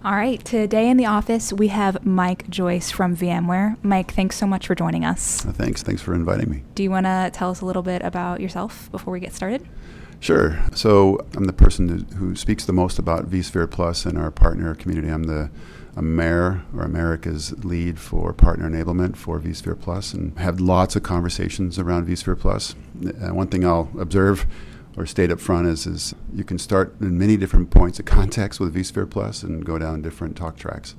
All right, today in the office we have Mike Joyce from VMware. Mike, thanks so much for joining us. Thanks for inviting me. Do you want to tell us a little bit about yourself before we get started? Sure. So I'm the person who speaks the most about vSphere Plus in our partner community. I'm the AMER, or America's lead for partner enablement for vSphere Plus, and have lots of conversations around vSphere Plus. One thing I'll observe or state up front is you can start in many different points of context with vSphere Plus and go down different talk tracks.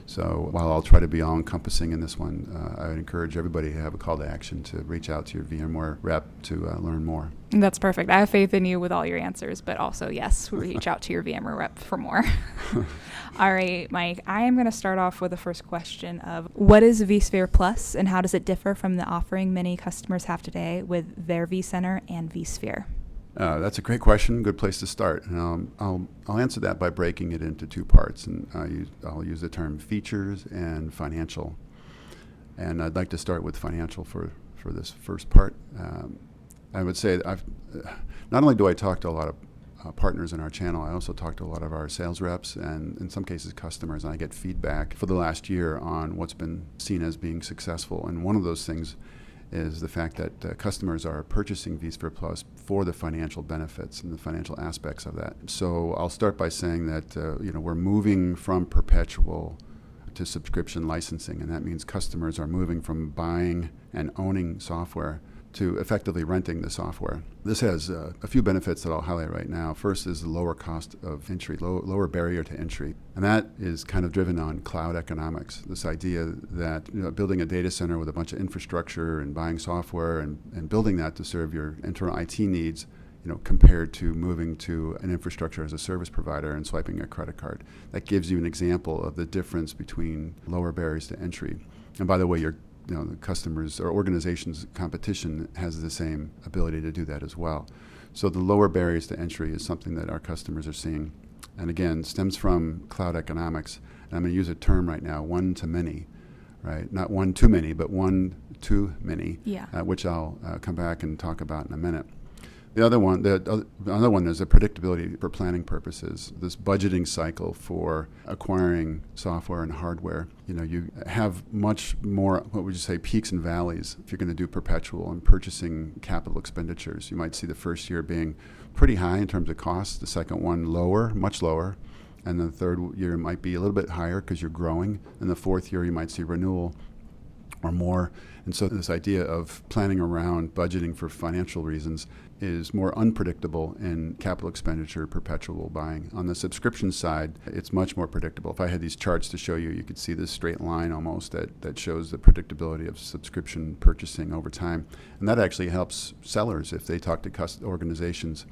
So while I'll try to be all-encompassing in this one, I would encourage everybody to have a call to action to reach out to your VMware rep to learn more. That's perfect. I have faith in you with all your answers, but also, yes, reach out to your VMware rep for more. All right, Mike, I am going to start off with the first question of what is vSphere Plus and how does it differ from the offering many customers have today with their vCenter and vSphere? That's a great question. Good place to start. And I'll answer that by breaking it into two parts, and I'll use the term features and financial. And I'd like to start with financial for this first part. I would say that not only do I talk to a lot of partners in our channel, I also talk to a lot of our sales reps and in some cases customers, and I get feedback for the last year on what's been seen as being successful. And one of those things is the fact that customers are purchasing vSphere Plus for the financial benefits and the financial aspects of that. So I'll start by saying that we're moving from perpetual to subscription licensing, and that means customers are moving from buying and owning software to effectively renting the software. This has a few benefits that I'll highlight right now. First is the lower cost of entry, lower barrier to entry. And that is kind of driven on cloud economics, this idea that building a data center with a bunch of infrastructure and buying software and building that to serve your internal IT needs, compared to moving to an infrastructure as a service provider and swiping a credit card. That gives you an example of the difference between lower barriers to entry. And by the way, the customers or organizations' competition has the same ability to do that as well. So the lower barriers to entry is something that our customers are seeing. And again, stems from cloud economics. And I'm going to use a term right now, one to many, right? Not one too many, but one too many, which I'll come back and talk about in a minute. The other one is the predictability for planning purposes. This budgeting cycle for acquiring software and hardware. You have much more, what would you say, peaks and valleys if you're going to do perpetual and purchasing capital expenditures. You might see the first year being pretty high in terms of costs, the second one lower, much lower, and the third year might be a little bit higher because you're growing, and the fourth year you might see renewal or more. And so this idea of planning around budgeting for financial reasons is more unpredictable in capital expenditure perpetual buying. On the subscription side, it's much more predictable. If I had these charts to show you, you could see this straight line almost that shows the predictability of subscription purchasing over time. And that actually helps sellers if they talk to organizations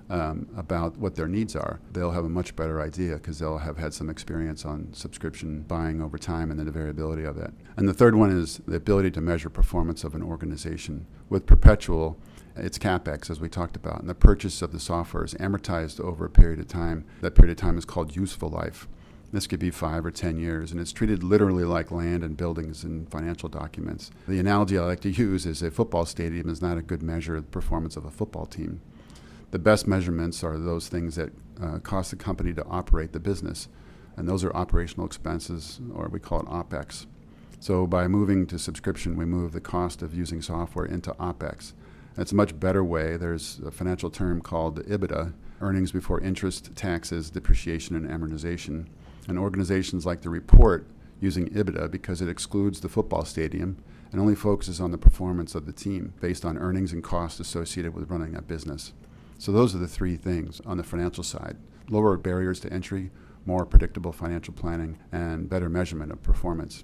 about what their needs are. They'll have a much better idea because they'll have had some experience on subscription buying over time and then the variability of that. And the third one is the ability to measure performance of an organization. With perpetual, it's CapEx, as we talked about, and the purchase of the software is amortized over a period of time. That period of time is called useful life. This could be 5 or 10 years, and it's treated literally like land and buildings in financial documents. The analogy I like to use is a football stadium is not a good measure of the performance of a football team. The best measurements are those things that cost the company to operate the business, and those are operational expenses, or we call it OpEx. So by moving to subscription, we move the cost of using software into OpEx. It's a much better way. There's a financial term called EBITDA, earnings before interest, taxes, depreciation, and amortization. And organizations like to report using EBITDA because it excludes the football stadium and only focuses on the performance of the team based on earnings and costs associated with running that business. So those are the three things on the financial side: lower barriers to entry, more predictable financial planning, and better measurement of performance.